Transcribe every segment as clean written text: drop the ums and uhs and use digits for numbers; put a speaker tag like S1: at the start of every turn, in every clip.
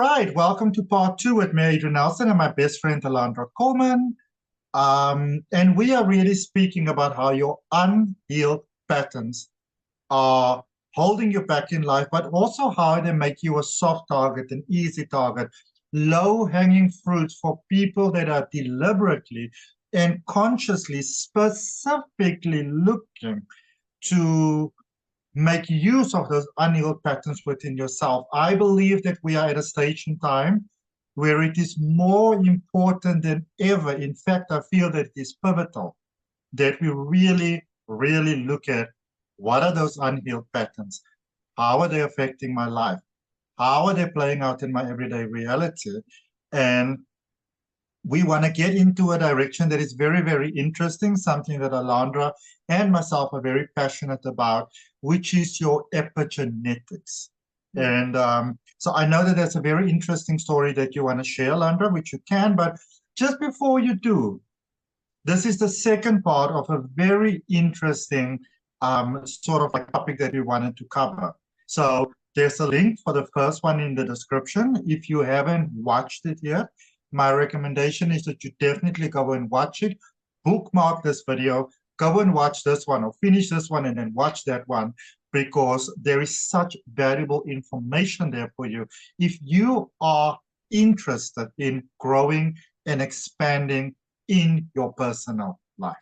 S1: Right, welcome to part two with me, Adrian and my best friend Alandra Coleman. And we are really speaking about how your unhealed patterns are holding you back in life, but also how they make you a soft target, an easy target, low-hanging fruits for people that are deliberately and consciously, specifically looking to make use of those unhealed patterns within yourself. I believe that we are at a stage in time where it is more important than ever. In fact, I feel that it is pivotal that we really, really look at what are those unhealed patterns? How are they affecting my life? How are they playing out in my everyday reality? And we want to get into a direction that is very, very interesting, something that Alandra and myself are very passionate about, which is your epigenetics. And so I know that there's a very interesting story that you want to share, Alandra, which you can, but just before you do, this is the second part of a very interesting sort of like topic that we wanted to cover. So there's a link for the first one in the description. If you haven't watched it yet, my recommendation is that you definitely go and watch it, bookmark this video, go and watch this one or finish this one and then watch that one, because there is such valuable information there for you. If you are interested in growing and expanding in your personal life.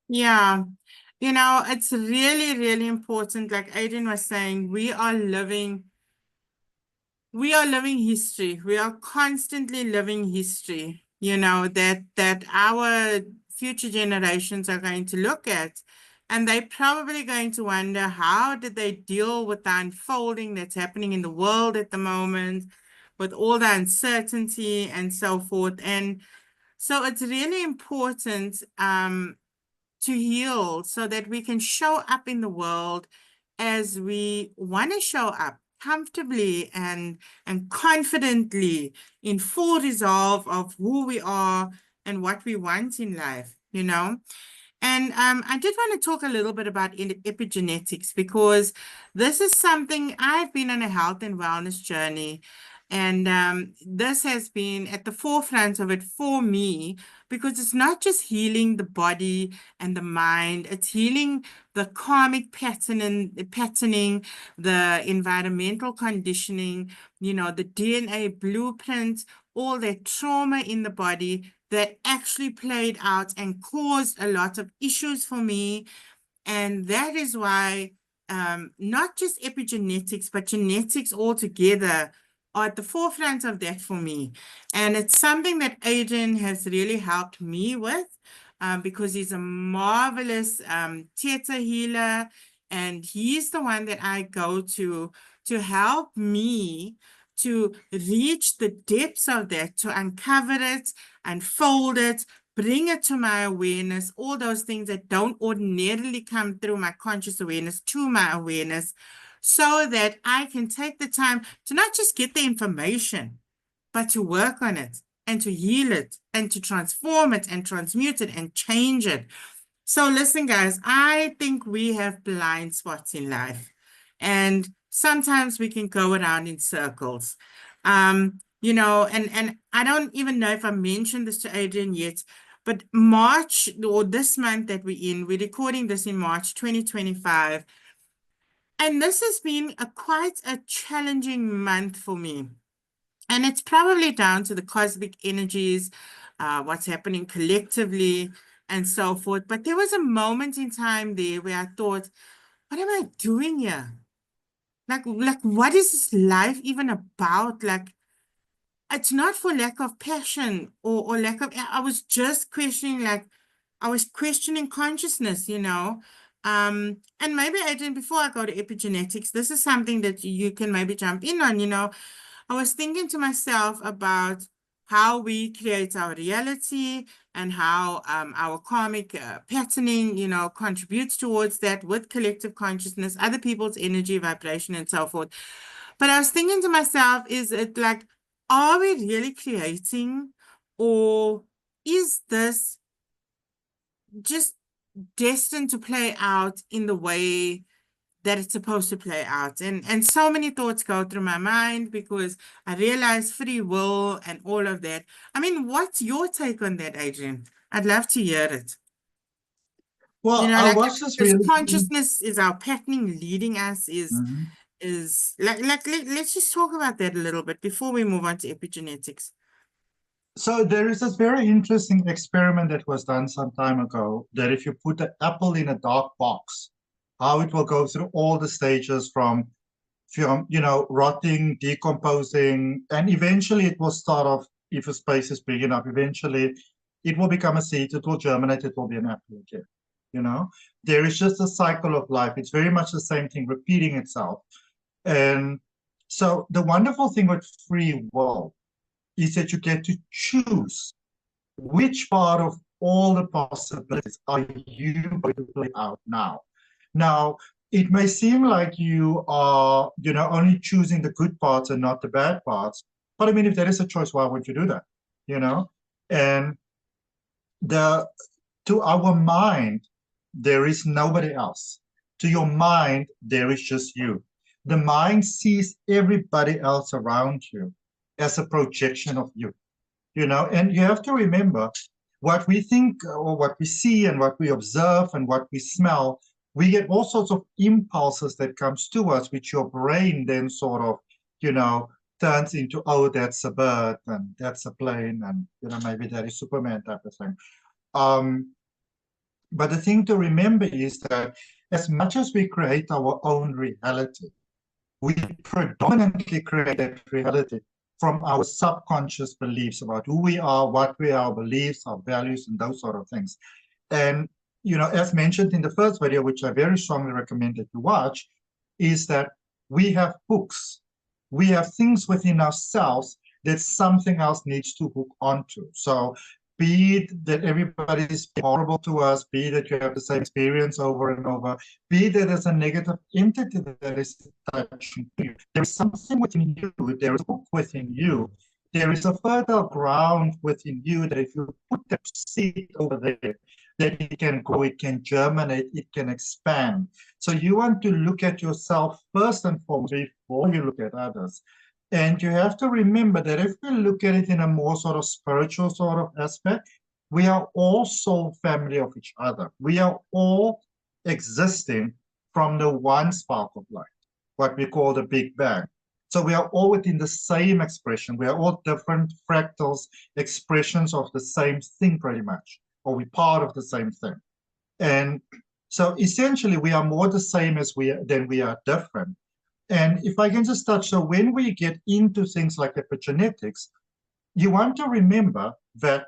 S2: Yeah, it's really, really important. Like Adrian was saying, we are living history. We are constantly living history, that our future generations are going to look at. And they're probably going to wonder, how did they deal with the unfolding that's happening in the world at the moment, with all the uncertainty and so forth. And so it's really important to heal so that we can show up in the world as we want to show up, comfortably and confidently, in full resolve of who we are and what we want in life. And I did want to talk a little bit about epigenetics, because this is something I've been on a health and wellness journey. And this has been at the forefront of it for me, because it's not just healing the body and the mind, it's healing the karmic patterning, the environmental conditioning, the DNA blueprint, all that trauma in the body that actually played out and caused a lot of issues for me. And that is why not just epigenetics, but genetics altogether are at the forefront of that for me. And it's something that Adrian has really helped me with, because he's a marvelous theta healer. And he's the one that I go to help me to reach the depths of that, to uncover it, unfold it, bring it to my awareness, all those things that don't ordinarily come through my conscious awareness to my awareness, so that I can take the time to not just get the information, but to work on it and to heal it and to transform it and transmute it and change it. So listen, guys, I think we have blind spots in life, and sometimes we can go around in circles. And I don't even know if I mentioned this to Adrian yet, but March, or this month that we're recording this in March 2025. And this has been quite a challenging month for me. And it's probably down to the cosmic energies, what's happening collectively and so forth. But there was a moment in time there where I thought, what am I doing here? Like, what is this life even about? Like, it's not for lack of passion or lack of, I was just questioning, I was questioning consciousness. And maybe, Adrian, before I go to epigenetics, this is something that you can maybe jump in on. I was thinking to myself about how we create our reality and how our karmic patterning, contributes towards that with collective consciousness, other people's energy, vibration, and so forth. But I was thinking to myself, is it like, are we really creating, or is this just destined to play out in the way that it's supposed to play out. And so many thoughts go through my mind because I realize free will and all of that. I mean, what's your take on that, Adrian? I'd love to hear it.
S1: Well, I
S2: Like
S1: watched this
S2: this
S1: really.
S2: consciousness is our patterning leading us
S1: Mhm.
S2: is let's just talk about that a little bit before we move on to epigenetics.
S1: So there is this very interesting experiment that was done some time ago, that if you put an apple in a dark box, how it will go through all the stages from rotting, decomposing, and eventually it will start off, if a space is big enough, eventually it will become a seed, it will germinate, it will be an apple again. There is just a cycle of life. It's very much the same thing repeating itself. And so the wonderful thing with free will is that you get to choose which part of all the possibilities are you going to play out now. Now, it may seem like you are, only choosing the good parts and not the bad parts. But I mean, if there is a choice, why would you do that? And to our mind, there is nobody else. To your mind, there is just you. The mind sees everybody else around you as a projection of you. And you have to remember, what we think or what we see and what we observe and what we smell, we get all sorts of impulses that comes to us, which your brain then sort of, turns into, oh, that's a bird and that's a plane and, maybe that is Superman type of thing. But the thing to remember is that as much as we create our own reality, we predominantly create that reality from our subconscious beliefs about who we are, what we are, our beliefs, our values, and those sort of things. And, as mentioned in the first video, which I very strongly recommend that you watch, is that we have hooks. We have things within ourselves that something else needs to hook onto. So be it that everybody is horrible to us, be it that you have the same experience over and over, be it that there's a negative entity that is touching you. There is something within you, there is a hook within you, there is a fertile ground within you that if you put that seed over there, that it can grow, it can germinate, it can expand. So you want to look at yourself first and foremost before you look at others. And you have to remember that if we look at it in a more sort of spiritual sort of aspect, we are all soul family of each other. We are all existing from the one spark of light, what we call the Big Bang. So we are all within the same expression. We are all different fractals, expressions of the same thing pretty much, or we're part of the same thing. And so essentially we are more the same than we are different. And if I can just touch, so when we get into things like epigenetics, you want to remember that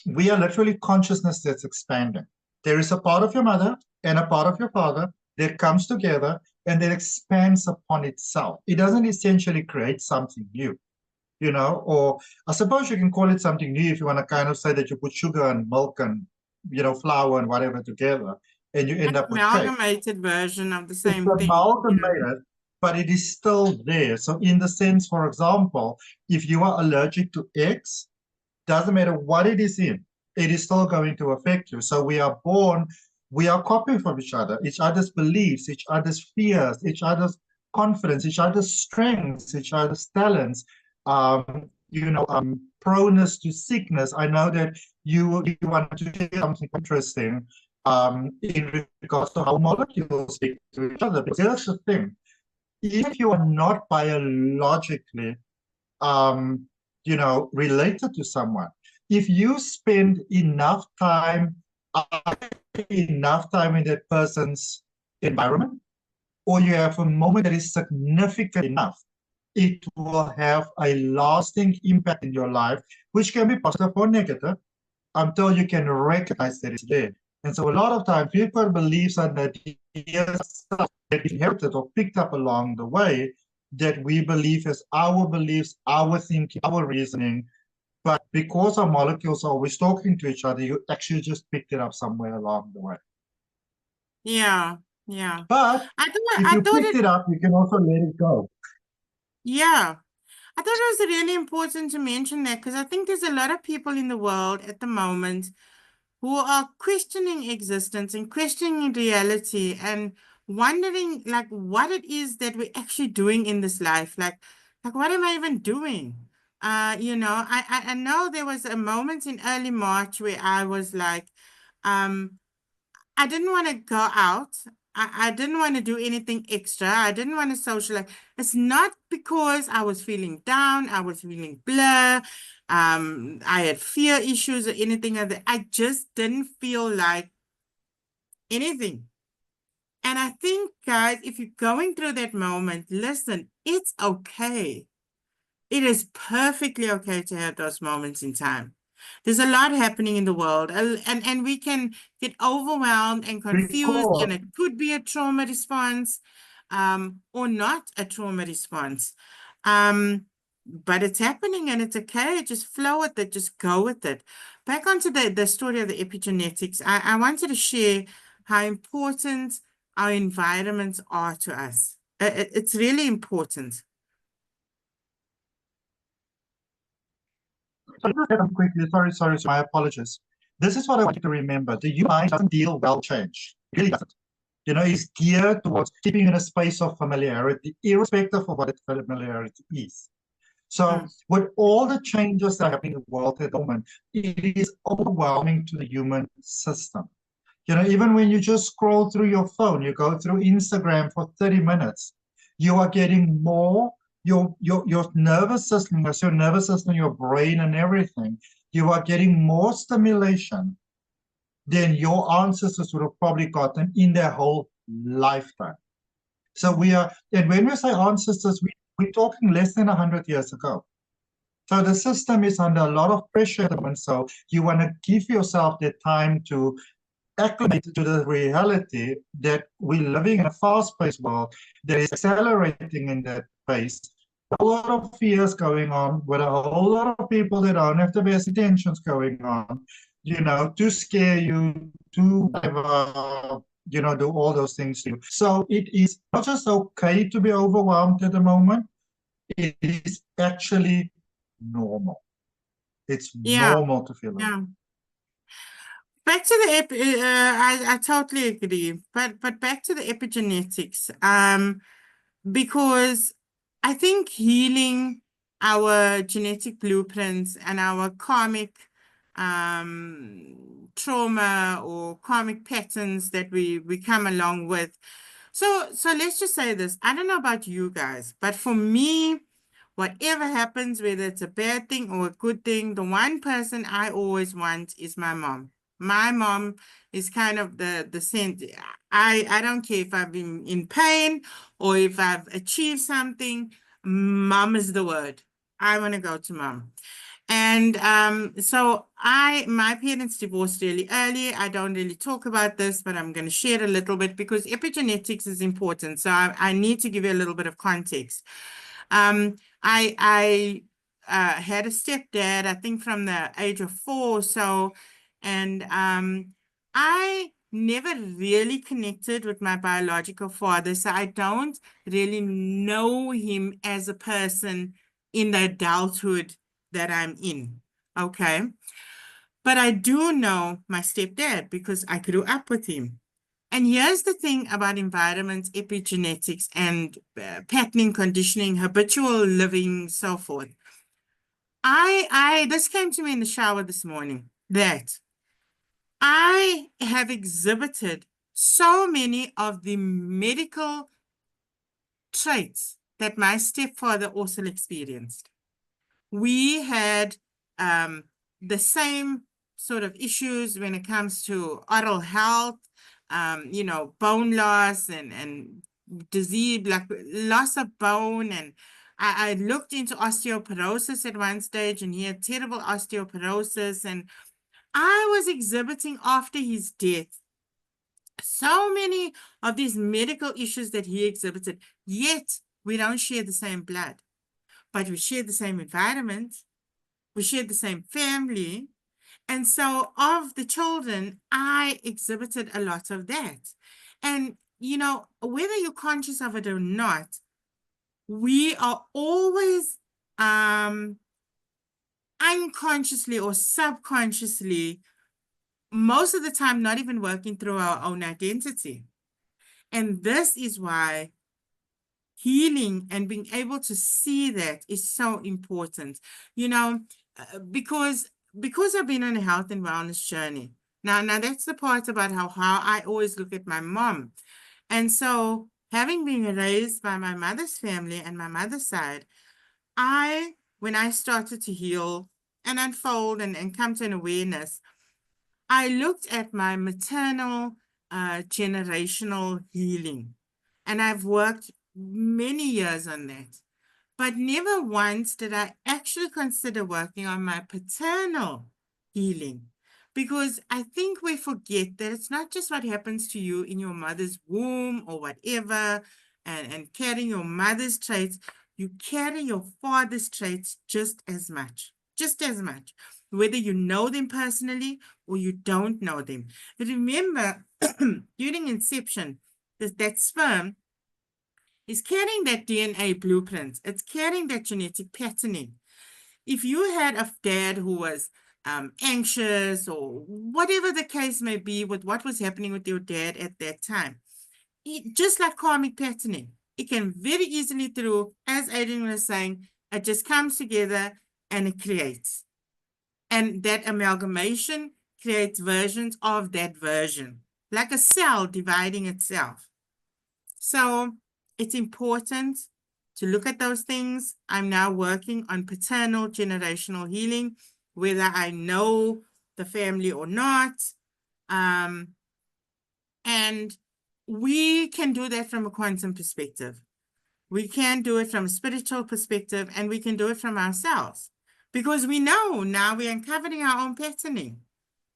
S1: we are literally consciousness that's expanding. There is a part of your mother and a part of your father that comes together and that expands upon itself. It doesn't essentially create something new, or I suppose you can call it something new if you want to kind of say that you put sugar and milk and, flour and whatever together, and you end up with cake.
S2: Amalgamated version of the same
S1: it's
S2: thing.
S1: amalgamated, but it is still there. So in the sense, for example, if you are allergic to eggs, doesn't matter what it is in, it is still going to affect you. So we are born, we are copying from each other's beliefs, each other's fears, each other's confidence, each other's strengths, each other's talents, proneness to sickness. I know that you want to share something interesting in regards to how molecules speak to each other. Because here's the thing, if you are not biologically related to someone, if you spend enough time in that person's environment, or you have a moment that is significant enough, it will have a lasting impact in your life, which can be positive or negative, until you can recognize that it's there. And so a lot of times people believe that ideas that inherited or picked up along the way, that we believe as our beliefs, our thinking, our reasoning. But because our molecules are always talking to each other, you actually just picked it up somewhere along the way.
S2: Yeah.
S1: But if you picked it up, you can also let it go.
S2: Yeah. I thought it was really important to mention that because I think there's a lot of people in the world at the moment who are questioning existence and questioning reality and wondering like what it is that we're actually doing in this life. Like what am I even doing? I know there was a moment in early March where I was like, I didn't want to go out. I didn't want to do anything extra. I didn't want to socialize. It's not because I was feeling down. I was feeling blur. I had fear issues or anything like that. I just didn't feel like anything. And I think, guys, if you're going through that moment, listen, it's okay. It is perfectly okay to have those moments in time. There's a lot happening in the world, and we can get overwhelmed and confused, and
S1: Because
S2: it could be a trauma response, or not a trauma response. But it's happening and it's okay. Just flow with it, just go with it. Back onto the story of the epigenetics, I wanted to share how important our environments are to us. It's really important.
S1: so quickly, sorry, my apologies. This is what I want you to remember. The human mind doesn't deal well with change. It really doesn't. It's geared towards keeping in a space of familiarity, irrespective of what that familiarity is. So with all the changes that are happening in the world at the moment, it is overwhelming to the human system. Even when you just scroll through your phone, you go through Instagram for 30 minutes, you are getting more, your nervous system, your brain and everything, you are getting more stimulation than your ancestors would have probably gotten in their whole lifetime. So and when we say ancestors, we're talking less than 100 years ago. So the system is under a lot of pressure at the moment. So you want to give yourself the time to acclimate to the reality that we're living in a fast-paced world that is accelerating in that pace. A lot of fears going on with a whole lot of people that don't have the best intentions going on, to scare you, to do all those things to you. So it is not just okay to be overwhelmed at the moment. It is actually normal. It's
S2: Yeah,
S1: normal to feel
S2: yeah. Back to the I totally agree. But back to the epigenetics. Because I think healing our genetic blueprints and our karmic trauma or karmic patterns that we come along with. So let's just say this. I don't know about you guys, but for me, whatever happens, whether it's a bad thing or a good thing, the one person I always want is my mom. My mom is kind of the sense. I don't care if I've been in pain or if I've achieved something. Mom is the word. I want to go to mom. And so my parents divorced really early. I don't really talk about this, but I'm going to share a little bit because epigenetics is important. So I need to give you a little bit of context. I had a stepdad, I think from the age of 4 or so, and I never really connected with my biological father, so I don't really know him as a person in the adulthood that I'm in. Okay. But I do know my stepdad because I grew up with him. And here's the thing about environments, epigenetics, and patterning, conditioning, habitual living, so forth. This came to me in the shower this morning that I have exhibited so many of the medical traits that my stepfather also experienced. We had the same sort of issues when it comes to oral health, bone loss and disease, like loss of bone. And I looked into osteoporosis at one stage, and he had terrible osteoporosis. And I was exhibiting after his death so many of these medical issues that he exhibited, yet we don't share the same blood, but we share the same environment. We shared the same family. And so of the children, I exhibited a lot of that. And, whether you're conscious of it or not, we are always unconsciously or subconsciously, most of the time, not even working through our own identity. And this is why healing and being able to see that is so important, you know, because I've been on a health and wellness journey. Now that's the part about how I always look at my mom. And so having been raised by my mother's family and my mother's side, when I started to heal and unfold and come to an awareness, I looked at my maternal generational healing, and I've worked many years on that. But never once did I actually consider working on my paternal healing, because I think we forget that it's not just what happens to you in your mother's womb or whatever, and carrying your mother's traits. You carry your father's traits just as much, whether you know them personally or you don't know them. Remember, during inception, that sperm is carrying that DNA blueprint. It's carrying that genetic patterning. If you had a dad who was anxious or whatever the case may be with what was happening with your dad at that time, just like karmic patterning, it can very easily through, as Adrian was saying, it just comes together and it creates. And that amalgamation creates versions of that version, like a cell dividing itself. So it's important to look at those things. I'm now working on paternal generational healing, whether I know the family or not. And we can do that from a quantum perspective. We can do it from a spiritual perspective, and we can do it from ourselves, because we know now we're uncovering our own patterning.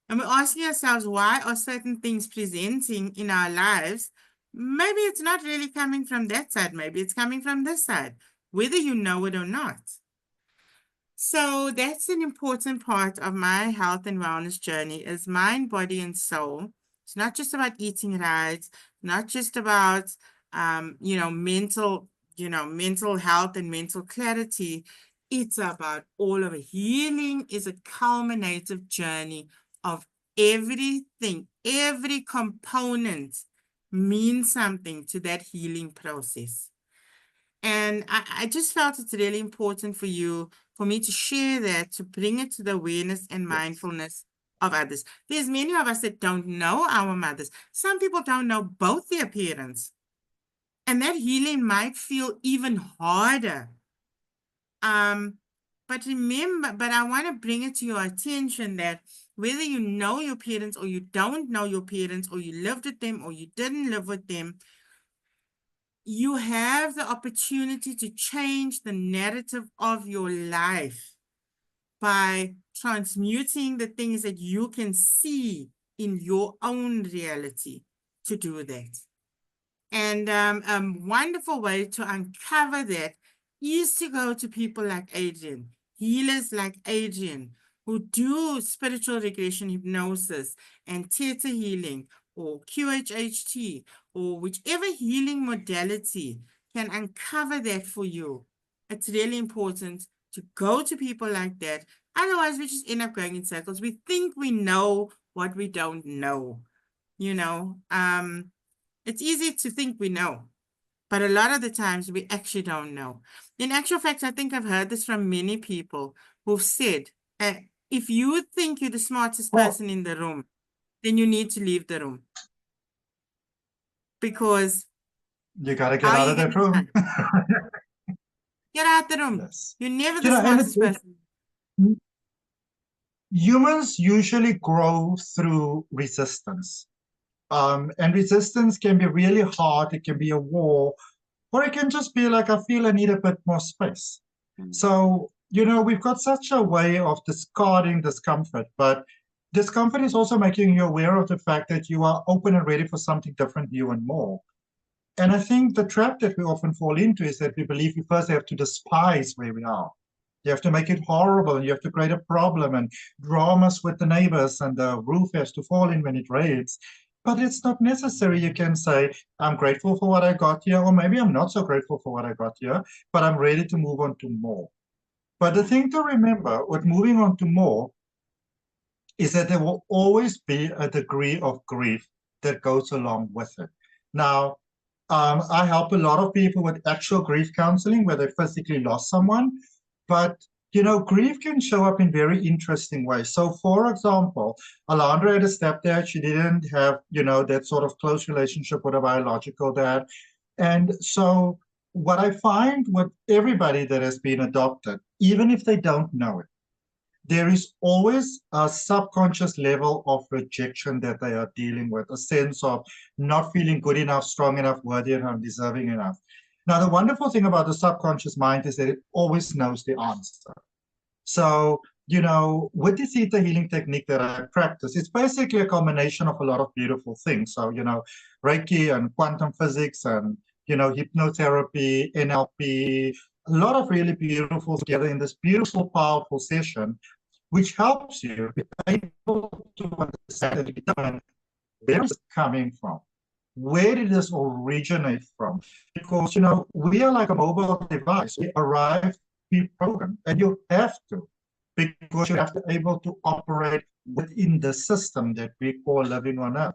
S2: And we're asking ourselves, why are certain things presenting in our lives? Maybe it's not really coming from that side. Maybe it's coming from this side, whether you know it or not. So that's an important part of my health and wellness journey, is mind, body, and soul. It's not just about eating right, not just about, mental health and mental clarity. It's about all of it. Healing is a culminative journey of everything. Every component means something to that healing process. And I just felt it's really important for me to share that, to bring it to the awareness and mindfulness of others. There's many of us that don't know our mothers. Some people don't know both their parents. And that healing might feel even harder. But I want to bring it to your attention that whether you know your parents or you don't know your parents, or you lived with them or you didn't live with them, you have the opportunity to change the narrative of your life by transmuting the things that you can see in your own reality to do that. And a wonderful way to uncover that is to go to people like Adrian, healers like Adrian, who do spiritual regression hypnosis and ThetaHealing or QHHT or whichever healing modality can uncover that for you. It's really important to go to people like that. Otherwise, we just end up going in circles. We think we know what we don't know, It's easy to think we know, but a lot of the times we actually don't know. In actual fact, I think I've heard this from many people who've said, if you think you're the smartest person in the room, then you need to leave the room. Because
S1: you got to get out of that room.
S2: Get out the room.
S1: Yes.
S2: You're never the smartest person.
S1: Humans usually grow through resistance. And resistance can be really hard. It can be a war, or it can just be like, I feel I need a bit more space. So, we've got such a way of discarding discomfort, but discomfort is also making you aware of the fact that you are open and ready for something different, new and more. And I think the trap that we often fall into is that we believe we first have to despise where we are. You have to make it horrible, and you have to create a problem and dramas with the neighbors, and the roof has to fall in when it rains. But it's not necessary. You can say, I'm grateful for what I got here, or maybe I'm not so grateful for what I got here, but I'm ready to move on to more. But the thing to remember with moving on to more is that there will always be a degree of grief that goes along with it. Now, I help a lot of people with actual grief counseling where they physically lost someone. But, grief can show up in very interesting ways. So, for example, Alandra had a stepdad. She didn't have, that sort of close relationship with a biological dad. And so, what I find with everybody that has been adopted, even if they don't know it, there is always a subconscious level of rejection that they are dealing with, a sense of not feeling good enough, strong enough, worthy enough, deserving enough. Now, the wonderful thing about the subconscious mind is that it always knows the answer. So, with the theta healing technique that I practice, it's basically a combination of a lot of beautiful things. So, Reiki and quantum physics and, hypnotherapy, NLP, a lot of really beautiful together in this beautiful, powerful session, which helps you be able to understand and determine where it's coming from. Where did this originate from? Because, we are like a mobile device. We arrive pre-programmed, and you have to, because you have to be able to operate within the system that we call living on Earth.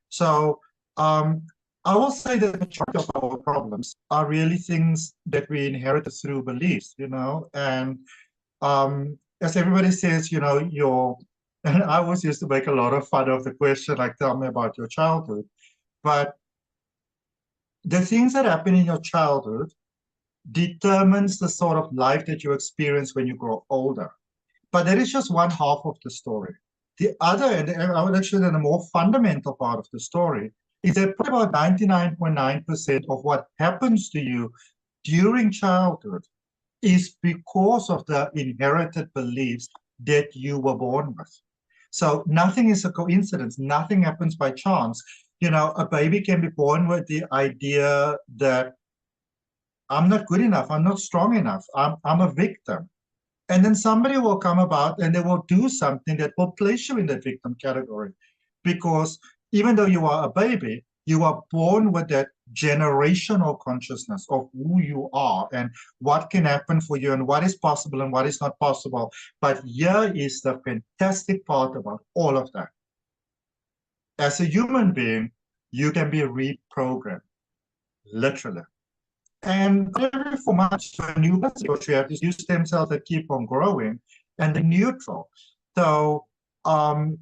S1: So I will say that the majority of our problems are really things that we inherited through beliefs, and as everybody says, and I always used to make a lot of fun of the question, like, tell me about your childhood. But the things that happen in your childhood determines the sort of life that you experience when you grow older. But that is just one half of the story. The other, and I would actually say the more fundamental part of the story, is that probably about 99.9% of what happens to you during childhood is because of the inherited beliefs that you were born with. So nothing is a coincidence. Nothing happens by chance. A baby can be born with the idea that I'm not good enough, I'm not strong enough, I'm a victim. And then somebody will come about and they will do something that will place you in that victim category. Because even though you are a baby, you are born with that generational consciousness of who you are and what can happen for you and what is possible and what is not possible. But here is the fantastic part about all of that. As a human being, you can be reprogrammed, literally. And every 4 months, a new body, you have these new stem cells that keep on growing, and they're neutral. So, when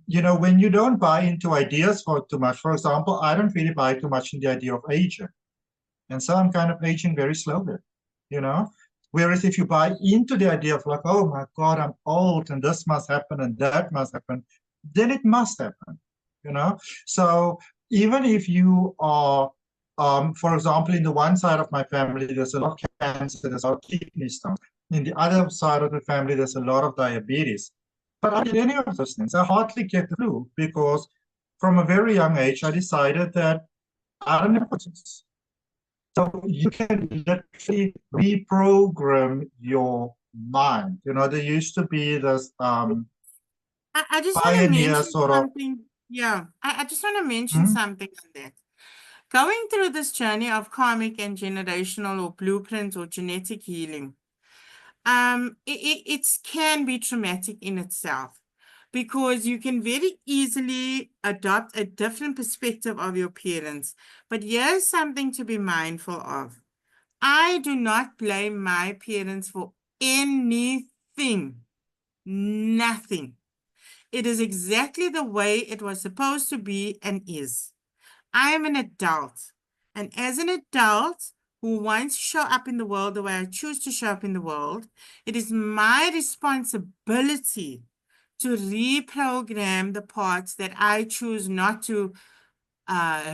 S1: you don't buy into ideas for too much, for example, I don't really buy too much in the idea of aging. And so I'm kind of aging very slowly, Whereas if you buy into the idea of like, oh my God, I'm old and this must happen and that must happen, then it must happen, So even if you are, for example, in the one side of my family, there's a lot of cancer, there's a lot of kidney stones. In the other side of the family, there's a lot of diabetes. But I did any of those things. I hardly get the flu because from a very young age, I decided that I don't have questions. So you can literally reprogram your mind. There used to be this
S2: I just want to
S1: pioneer
S2: mention
S1: sort of.
S2: something. Yeah, I just want to mention something on that. Going through this journey of karmic and generational or blueprint or genetic healing, it can be traumatic in itself because you can very easily adopt a different perspective of your parents. But here's something to be mindful of. I do not blame my parents for anything, nothing. It is exactly the way it was supposed to be and is. I am an adult, and as an adult who wants to show up in the world the way I choose to show up in the world, it is my responsibility to reprogram the parts that I choose not to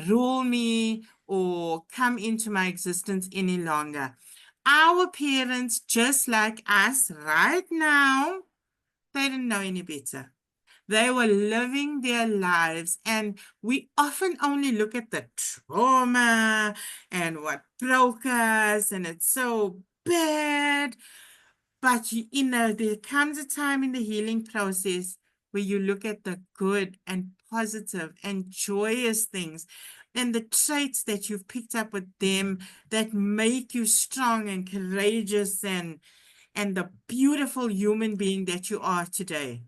S2: rule me or come into my existence any longer. Our parents, just like us right now, they didn't know any better. They were living their lives, and we often only look at the trauma and what broke us, and it's so bad. But there comes a time in the healing process where you look at the good and positive and joyous things and the traits that you've picked up with them that make you strong and courageous and the beautiful human being that you are today.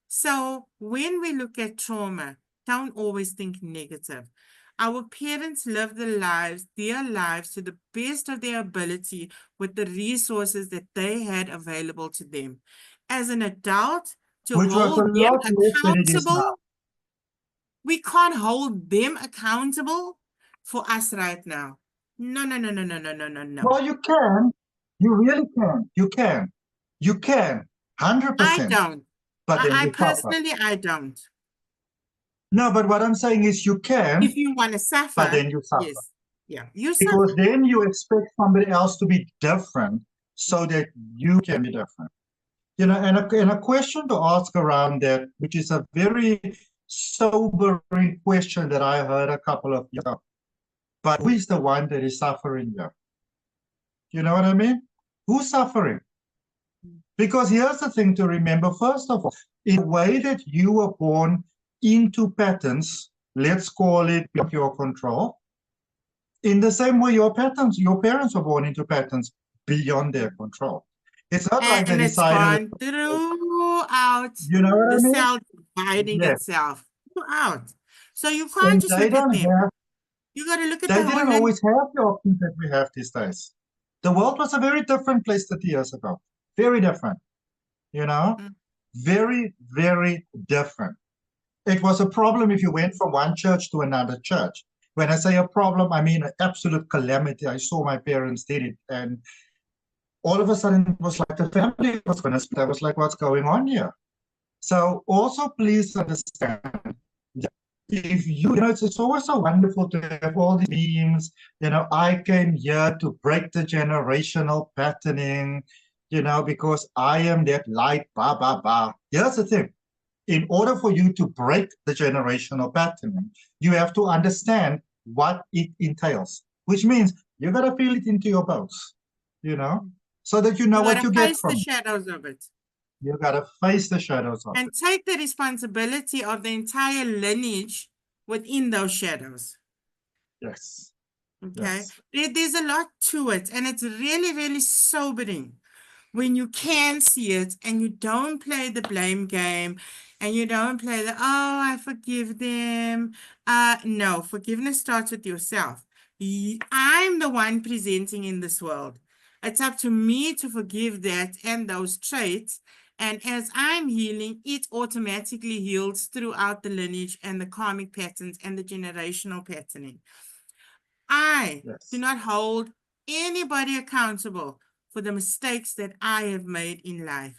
S2: So when we look at trauma, don't always think negative. Our parents lived their lives to the best of their ability with the resources that they had available to them. As an adult, to
S1: Which was a
S2: hold them
S1: lot less than it is now.
S2: accountable, we can't hold them accountable for us right now. No, no, no, no, no, no, no, no, no.
S1: Well, you can. You really can. You can. You can. 100%.
S2: I don't.
S1: But then
S2: I
S1: you suffer.
S2: personally, I don't.
S1: No, but what I'm saying is you can,
S2: If you want to suffer,
S1: but then you suffer.
S2: yes. Yeah, you
S1: Because
S2: suffer.
S1: then you expect somebody else to be different so that you can be different. You know, and a question to ask around that, which is a very sobering question that I heard a couple of years ago. But who is the one that is suffering here? You know what I mean? Who's suffering? Because here's the thing to remember, first of all, in the way that you were born into patterns, let's call it beyond your control, in the same way your parents were born into patterns beyond their control. It's not like they
S2: And it's
S1: decided,
S2: gone throughout
S1: you know what I
S2: the
S1: mean?
S2: cell dividing
S1: Yes.
S2: itself throughout. So you can't
S1: And
S2: just
S1: they
S2: look at
S1: don't
S2: them.
S1: have,
S2: You got to look at
S1: they
S2: the whole
S1: didn't always have the options that we have these days. The world was a very different place 30 years ago. Very different, you know?
S2: Mm.
S1: Very, very different. It was a problem if you went from one church to another church. When I say a problem, I mean an absolute calamity. I saw my parents did it, and all of a sudden it was like the family was going to split. I was like, what's going on here? So also please understand that if you know, it's always so wonderful to have all these memes, you know, I came here to break the generational patterning, you know, because I am that light, blah, blah, blah. Here's the thing. In order for you to break the generational patterning, you have to understand what it entails, which means you got to feel it into your bones, you know, so that you know
S2: You got
S1: what
S2: to
S1: you get
S2: face
S1: from
S2: the
S1: it.
S2: shadows of it.
S1: You got to face the shadows of
S2: And
S1: it.
S2: take the responsibility of the entire lineage within those shadows.
S1: Yes.
S2: Okay.
S1: Yes.
S2: There's a lot to it. And it's really, really sobering when you can see it and you don't play the blame game and you don't play the, oh, I forgive them. No, forgiveness starts with yourself. I'm the one presenting in this world. It's up to me to forgive that and those traits. And as I'm healing, it automatically heals throughout the lineage and the karmic patterns and the generational patterning. I do
S1: Yes.
S2: not hold anybody accountable for the mistakes that I have made in life.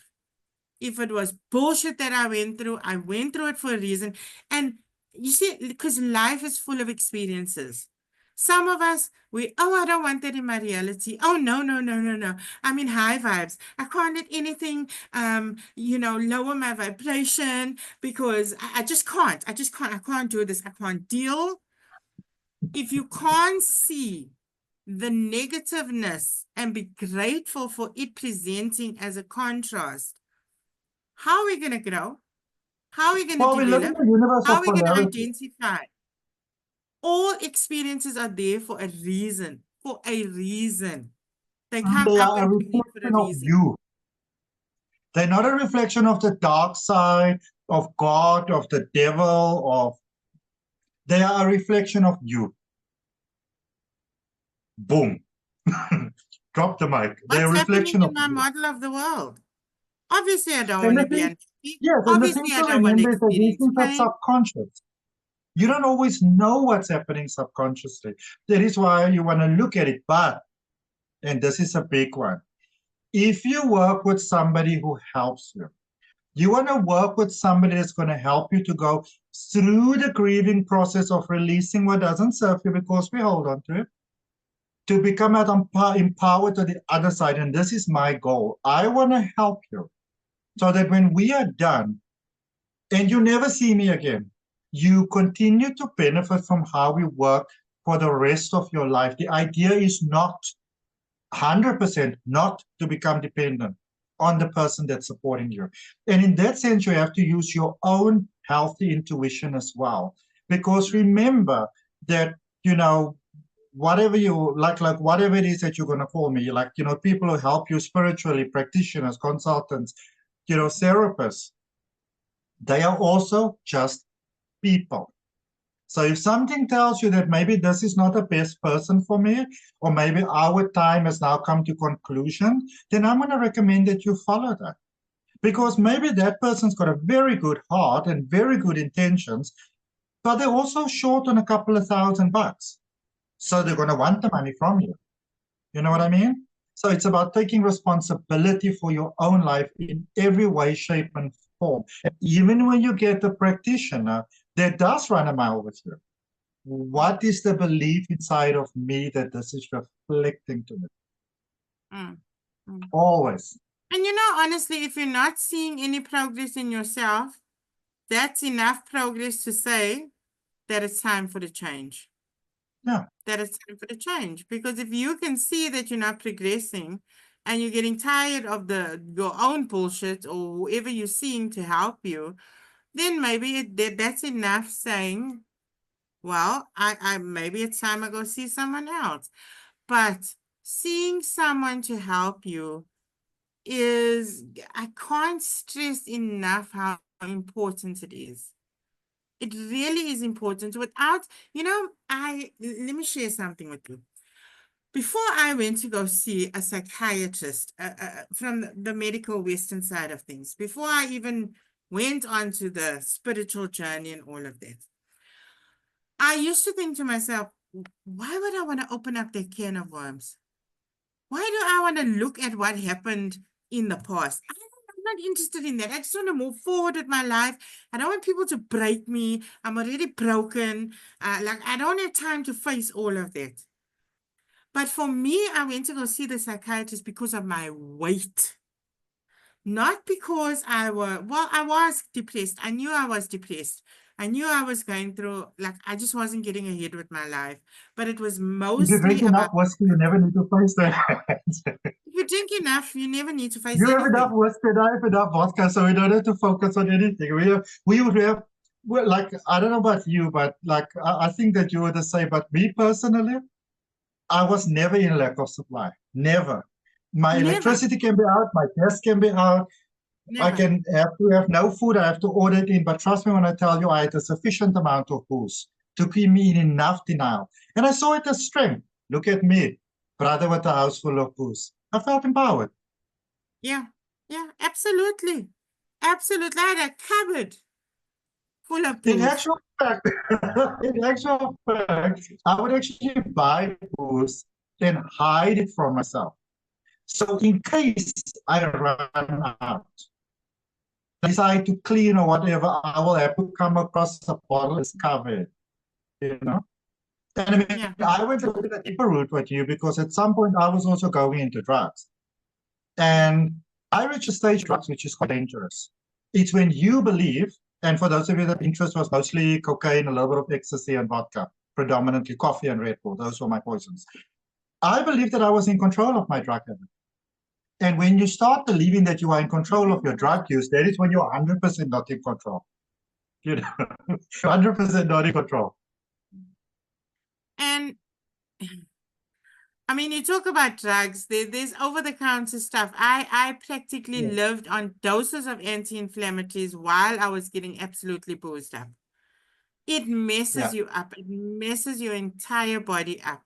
S2: If it was bullshit that I went through it for a reason. And you see, because life is full of experiences. Some of us, I don't want that in my reality. Oh, no, no, no, no, no. I'm in high vibes. I can't let anything, lower my vibration because I just can't. I can't do this. I can't deal. If you can't see the negativeness and be grateful for it presenting as a contrast, how are we going to grow? How are we going to
S1: Well, we live in
S2: develop?
S1: a universe
S2: How
S1: of
S2: are we going to
S1: polarity.
S2: identify? All experiences are there for a reason. For a reason. They come
S1: They
S2: up
S1: are a
S2: and in for a
S1: reflection of
S2: reason.
S1: you. They're not a reflection of the dark side, of God, of the devil, they are a reflection of you. Boom. Drop the mic. They're a
S2: What's happening
S1: reflection of
S2: in my
S1: you.
S2: model of the world? Obviously, I don't
S1: And
S2: want
S1: the
S2: to be
S1: thing,
S2: unhappy.
S1: yes, and the thing
S2: Obviously, I
S1: to
S2: don't want to
S1: remember is that these
S2: experience
S1: things are
S2: pain.
S1: subconscious. You don't always know what's happening subconsciously. That is why you want to look at it. But, and this is a big one, if you work with somebody who helps you, you want to work with somebody that's going to help you to go through the grieving process of releasing what doesn't serve you because we hold on to it, to become empowered to the other side. And this is my goal. I want to help you so that when we are done and you never see me again, you continue to benefit from how we work for the rest of your life. The idea is not 100% not to become dependent on the person that's supporting you. And in that sense, you have to use your own healthy intuition as well. Because remember that, whatever you like whatever it is that you're going to call me, people who help you spiritually, practitioners, consultants, therapists, they are also just people. So if something tells you that maybe this is not the best person for me, or maybe our time has now come to conclusion, then I'm going to recommend that you follow that. Because maybe that person's got a very good heart and very good intentions, but they're also short on a couple of $1,000. So they're going to want the money from you. You know what I mean? So it's about taking responsibility for your own life in every way, shape, and form. And even when you get a practitioner that does run a mile with you, what is the belief inside of me that this is reflecting to me?
S2: Mm. Mm.
S1: Always.
S2: And you know, honestly, if you're not seeing any progress in yourself, that's enough progress to say that it's time for the change.
S1: Yeah.
S2: That it's time for the change. Because if you can see that you're not progressing and you're getting tired of your own bullshit or whoever you're seeing to help you, then maybe that's enough saying, well, I maybe it's time I go see someone else. But seeing someone to help you is, I can't stress enough how important it is. It really is important. Without, let me share something with you. Before I went to go see a psychiatrist from the medical Western side of things, before I even went on to the spiritual journey and all of that, I used to think to myself, why would I want to open up that can of worms? Why do I want to look at what happened in the past? I'm not interested in that. I just want to move forward with my life. I don't want people to break me. I'm already broken. I don't have time to face all of that. But for me, I went to go see the psychiatrist because of my weight. Not because I was depressed. I knew I was depressed. I knew I was going through, I just wasn't getting ahead with my life. But it was
S1: If you
S2: mostly
S1: drink enough
S2: about,
S1: whiskey, you never need to face that.
S2: if you drink enough, you never need to face
S1: You have enough
S2: anything.
S1: whiskey, I have enough vodka, so we don't have to focus on anything. We would have, well, I don't know about you, but I think that you were the same. But me personally, I was never in lack of supply. Never. My
S2: Never,
S1: electricity can be out, my gas can be out. I
S2: never.
S1: can have to have no food, I have to order it in. But trust me when I tell you, I had a sufficient amount of booze to keep me in enough denial. And I saw it as strength. Look at me, brother with a house full of booze. I felt empowered.
S2: Yeah, absolutely. Absolutely. I had a cupboard full of
S1: In
S2: booze.
S1: actual fact, I would actually buy booze and hide it from myself. So in case I run out, decide to clean or whatever, I will have to come across a bottle that's covered, you know. And I mean,
S2: Yeah,
S1: I went a little bit deeper route with you because at some point I was also going into drugs. And I reached a stage of drugs which is quite dangerous. It's when you believe, and for those of you that interest was mostly cocaine, a little bit of ecstasy and vodka, predominantly coffee and Red Bull. Those were my poisons. I believed that I was in control of my drug habit. And when you start believing that you are in control of your drug use, that is when you're 100% not in control. You know, 100% not in control.
S2: and I mean, you talk about drugs, there's over-the-counter stuff. I practically
S1: Yeah.
S2: lived on doses of anti-inflammatories while I was getting absolutely boozed up. It messes
S1: Yeah.
S2: you up. It messes your entire body up.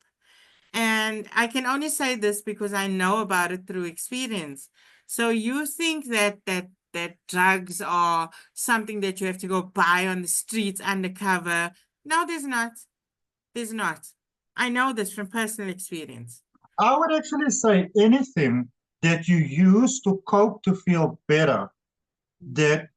S2: And I can only say this because I know about it through experience. So you think that drugs are something that you have to go buy on the streets undercover. No, there's not. There's not. I know this from personal experience.
S1: I would actually say anything that you use to cope to feel better, that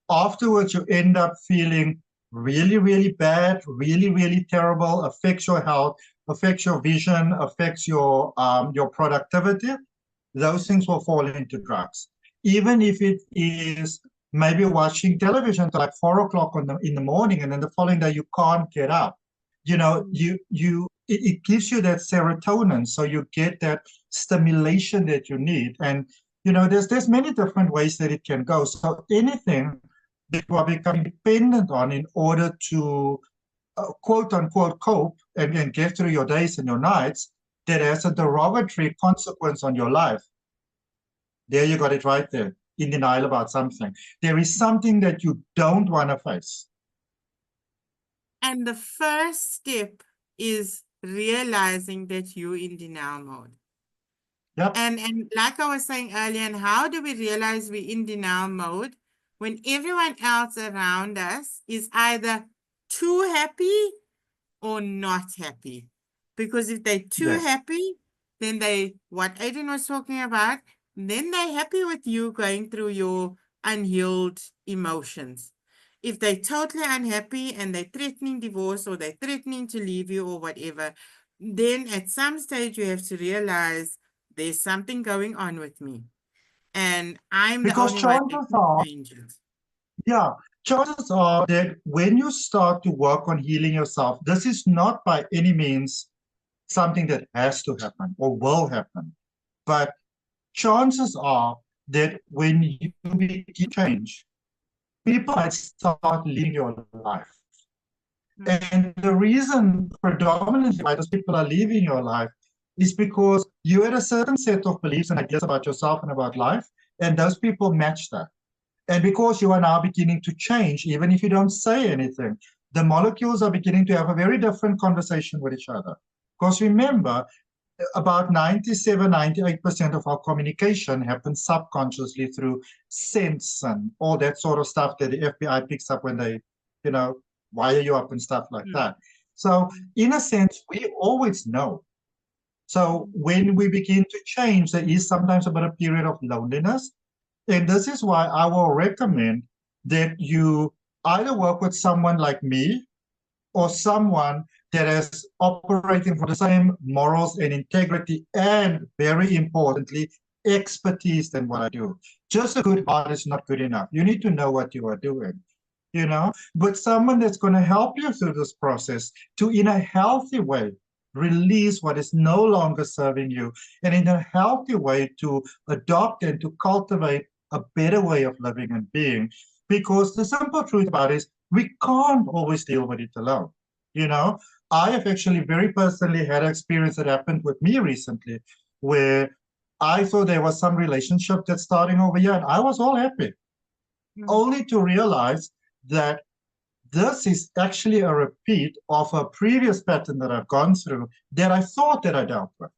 S1: afterwards you end up feeling really, really bad, really, really terrible, affects your health, affects your vision, affects your productivity, those things will fall into drugs. Even if it is maybe watching television till like 4 o'clock in the morning, and then the following day you can't get up. You know, it gives you that serotonin, so you get that stimulation that you need. And you know, there's many different ways that it can go. So anything that you are becoming dependent on in order to quote unquote cope and get through your days and your nights, that has a derogatory consequence on your life. There you got it right there, in denial about something. There is something that you don't want to face.
S2: And the first step is realizing that you're in denial mode.
S1: Yep.
S2: And like I was saying earlier, and how do we realize we're in denial mode? When everyone else around us is either too happy or not happy. Because if they're too
S1: Yes.
S2: happy, then what Adrian was talking about, then they're happy with you going through your unhealed emotions. If they're totally unhappy and they're threatening divorce or they're threatening to leave you or whatever, then at some stage you have to realize there's something going on with me. And I'm the
S1: Because
S2: only one that
S1: chances
S2: can
S1: are,
S2: change it.
S1: yeah, chances are that when you start to work on healing yourself, this is not by any means something that has to happen or will happen. But chances are that when you begin to change, people might start leaving your life. And the reason predominantly why those people are leaving your life is because you had a certain set of beliefs and ideas about yourself and about life, and those people match that. And because you are now beginning to change, even if you don't say anything, the molecules are beginning to have a very different conversation with each other. Because remember, about 97, 98% of our communication happens subconsciously through sense and all that sort of stuff that the FBI picks up when they, wire you up and stuff like that. So in a sense, we always know. So when we begin to change, there is sometimes a bit of period of loneliness. And this is why I will recommend that you either work with someone like me or someone that is operating for the same morals and integrity and, very importantly, expertise than what I do. Just a good heart is not good enough. You need to know what you are doing, but someone that's going to help you through this process to, in a healthy way, release what is no longer serving you, and in a healthy way to adopt and to cultivate a better way of living and being. Because the simple truth about it is we can't always deal with it alone. I have actually very personally had an experience that happened with me recently where I thought there was some relationship that's starting over here and I was all happy, only to realize that this is actually a repeat of a previous pattern that I've gone through that I thought that I dealt with.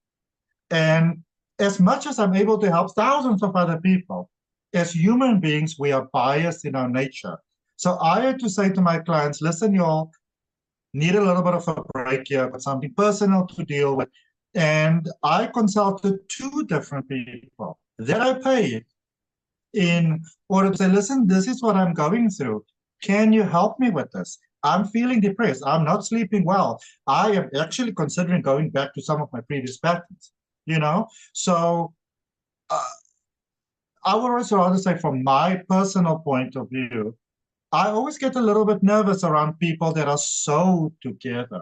S1: And as much as I'm able to help thousands of other people, as human beings, we are biased in our nature. So I had to say to my clients, listen, you all need a little bit of a break here, but something personal to deal with. And I consulted two different people that I paid in order to say, listen, this is what I'm going through. Can you help me with this? I'm feeling depressed. I'm not sleeping well. I am actually considering going back to some of my previous patterns, So I would also rather say, from my personal point of view, I always get a little bit nervous around people that are so together.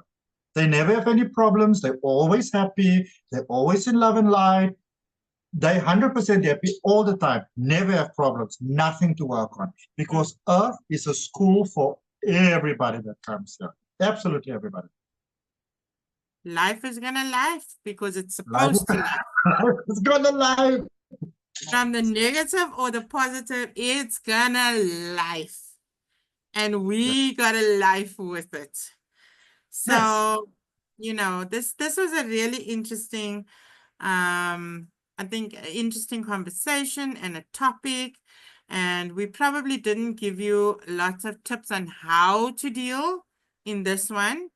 S1: They never have any problems. They're always happy. They're always in love and light. They're 100% happy all the time, never have problems, nothing to work on. Because Earth is a school for everybody that comes here. Absolutely everybody.
S2: Life is gonna life because it's
S1: Life
S2: supposed to life.
S1: is gonna life.
S2: From the negative or the positive, it's gonna life. And we gotta life with it.
S1: Yes.
S2: So, this was a really interesting, I think, interesting conversation and a topic. And we probably didn't give you lots of tips on how to deal in this one.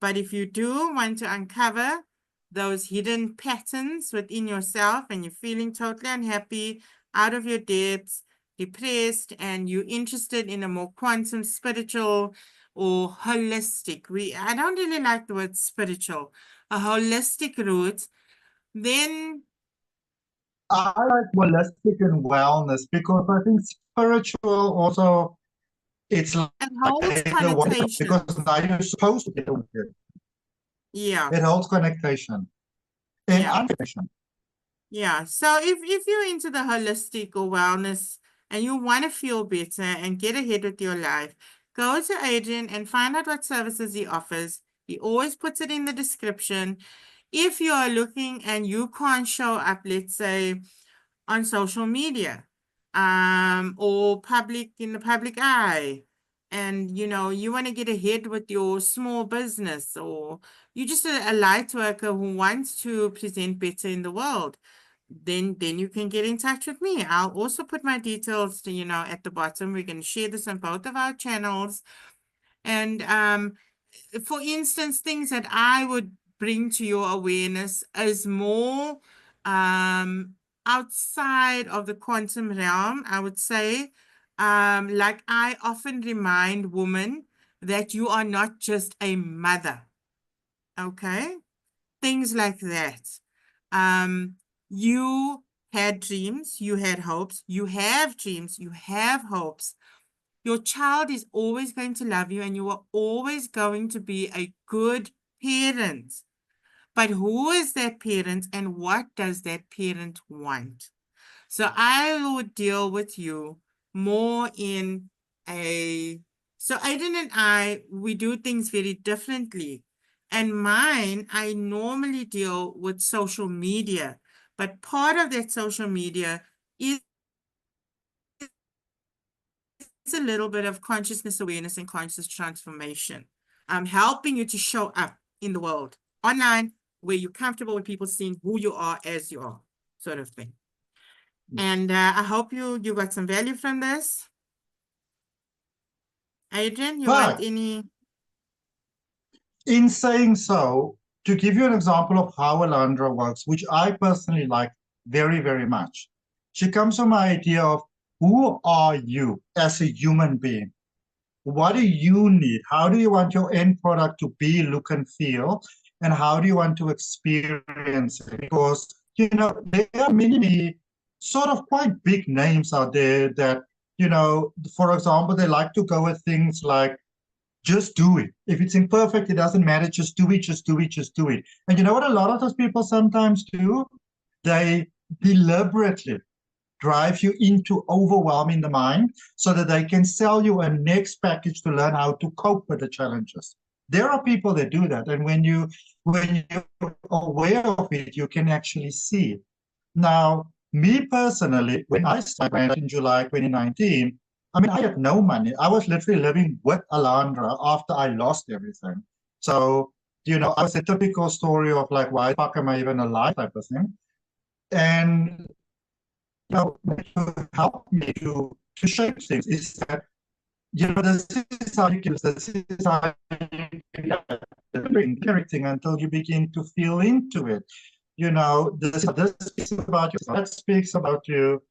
S2: But if you do want to uncover those hidden patterns within yourself and you're feeling totally unhappy, out of your depths, depressed, and you're interested in a more quantum, spiritual, or holistic, I don't really like the word spiritual, a holistic route, then
S1: I like holistic and wellness because I think spiritual also, it's like
S2: it holds
S1: because
S2: connotations.
S1: now you're supposed to deal with it.
S2: Yeah.
S1: It holds connection and
S2: Yeah.
S1: unconnection.
S2: Yeah. So if you're into the holistic or wellness and you want to feel better and get ahead with your life, go to Adrian and find out what services he offers. He always puts it in the description. If you are looking and you can't show up, let's say, on social media, or in the public eye, and you want to get ahead with your small business, or you're just a light worker who wants to present better in the world, then you can get in touch with me. I'll also put my details at the bottom. We can share this on both of our channels. And for instance, things that I would bring to your awareness is more outside of the quantum realm, I would say. Like I often remind women that you are not just a mother, okay? Things like that. You had dreams, you had hopes, you have dreams, you have hopes. Your child is always going to love you, and you are always going to be a good parent. But who is that parent, and what does that parent want? So I would deal with you more in a... So Adrian and I, we do things very differently. And mine, I normally deal with social media. But part of that social media is a little bit of consciousness awareness and conscious transformation. Helping you to show up in the world online, where you're comfortable with people seeing who you are as you are, sort of thing. And I hope you got some value from this. Adrian, you want
S1: But
S2: any?
S1: in saying so, to give you an example of how Alandra works, which I personally like very, very much, she comes from my idea of who are you as a human being? What do you need? How do you want your end product to be, look, and feel? And how do you want to experience it? Because, there are many sort of quite big names out there that, for example, they like to go with things like, just do it. If it's imperfect, it doesn't matter. Just do it, just do it, just do it. And you know what a lot of those people sometimes do? They deliberately drive you into overwhelming the mind so that they can sell you a next package to learn how to cope with the challenges. There are people that do that. And when you're aware of it, you can actually see it. Now, me personally, when I started in July 2019, I had no money. I was literally living with Alandra after I lost everything. So, I was a typical story of like, why the fuck am I even alive type of thing. And, to help me to shape things is that, this is how you give, this is how you everything until you begin to feel into it. This speaks about you, that speaks about you.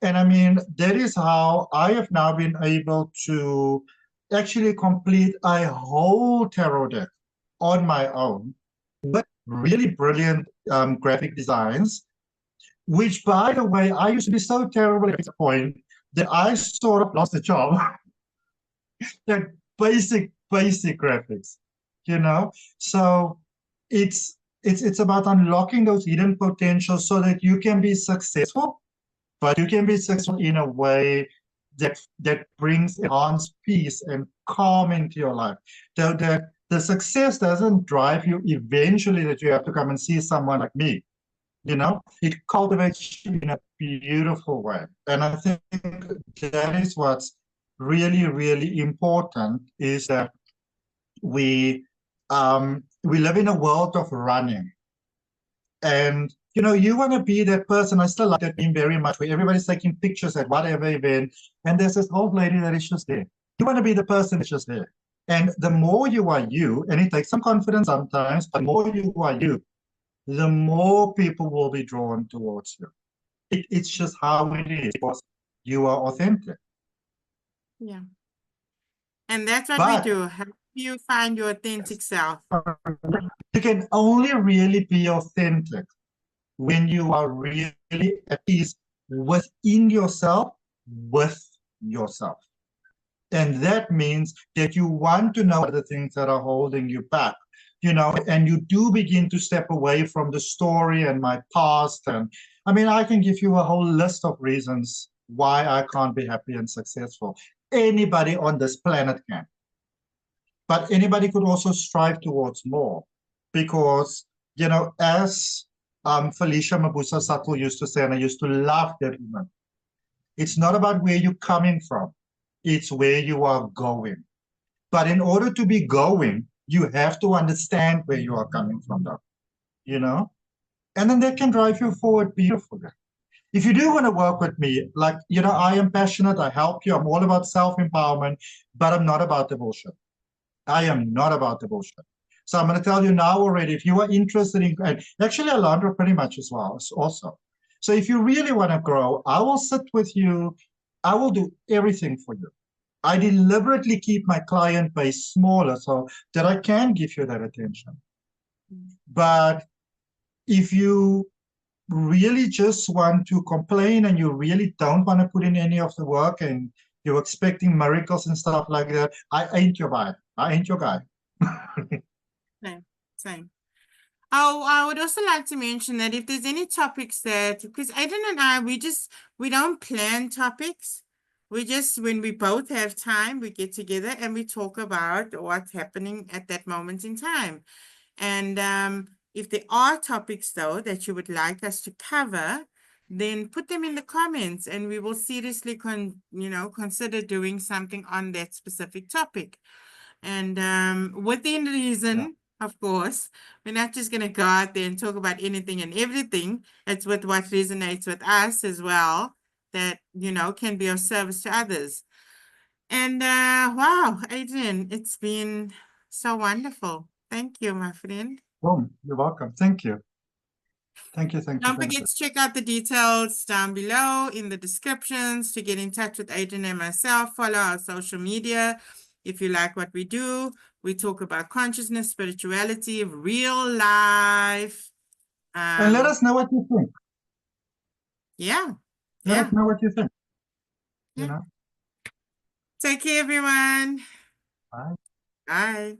S1: And that is how I have now been able to actually complete a whole tarot deck on my own with really brilliant graphic designs, which, by the way, I used to be so terrible at this point that I sort of lost the job. That basic graphics, So it's about unlocking those hidden potentials so that you can be successful, but you can be successful in a way that brings enhanced peace and calm into your life. That the success doesn't drive you eventually that you have to come and see someone like me. It cultivates you in a beautiful way. And I think that is what's really, really important, is that we live in a world of running. And you want to be that person. I still like that meme very much, where everybody's taking pictures at whatever event, and there's this old lady that is just there. You want to be the person that's just there. And the more you are you, and it takes some confidence sometimes, but the more you are you, the more people will be drawn towards you. It's just how it is, because you are authentic.
S2: Yeah. And that's what we do. Help you find your authentic self.
S1: You can only really be authentic when you are really at peace within yourself, with yourself. And that means that you want to know the things that are holding you back, and you do begin to step away from the story and my past. And I can give you a whole list of reasons why I can't be happy and successful. Anybody on this planet can. But anybody could also strive towards more, because, as Felicia Mabusa Sattl used to say, and I used to laugh that woman, it's not about where you're coming from. it's where you are going. But in order to be going, you have to understand where you are coming from, though, you know? And then that can drive you forward beautifully. If you do want to work with me, like, I am passionate, I help you, I'm all about self-empowerment, but I'm not about the bullshit. I am not about the bullshit. So I'm going to tell you now already, if you are interested in, and actually Alandra pretty much as well, also. So if you really want to grow, I will sit with you. I will do everything for you. I deliberately keep my client base smaller so that I can give you that attention. But if you really just want to complain and you really don't want to put in any of the work and you're expecting miracles and stuff like that, I ain't your guy. I ain't your guy.
S2: Same. Oh, I would also like to mention that if there's any topics that, because Adrian and I, we don't plan topics. We just, when we both have time, we get together and we talk about what's happening at that moment in time. And if there are topics, though, that you would like us to cover, then put them in the comments and we will seriously consider doing something on that specific topic. And within reason, of course, we're not just going to go out there and talk about anything and everything. It's with what resonates with us as well that, can be of service to others. And wow, Adrian, it's been so wonderful. Thank you, my friend.
S1: Boom. You're welcome. Thank you. Thank you.
S2: Don't forget to check out the details down below in the descriptions to get in touch with Adrian and myself. Follow our social media. If you like what we do, we talk about consciousness, spirituality, real life.
S1: And let us know what you think.
S2: Yeah.
S1: Let us know what you think.
S2: Take care, everyone.
S1: Bye.
S2: Bye.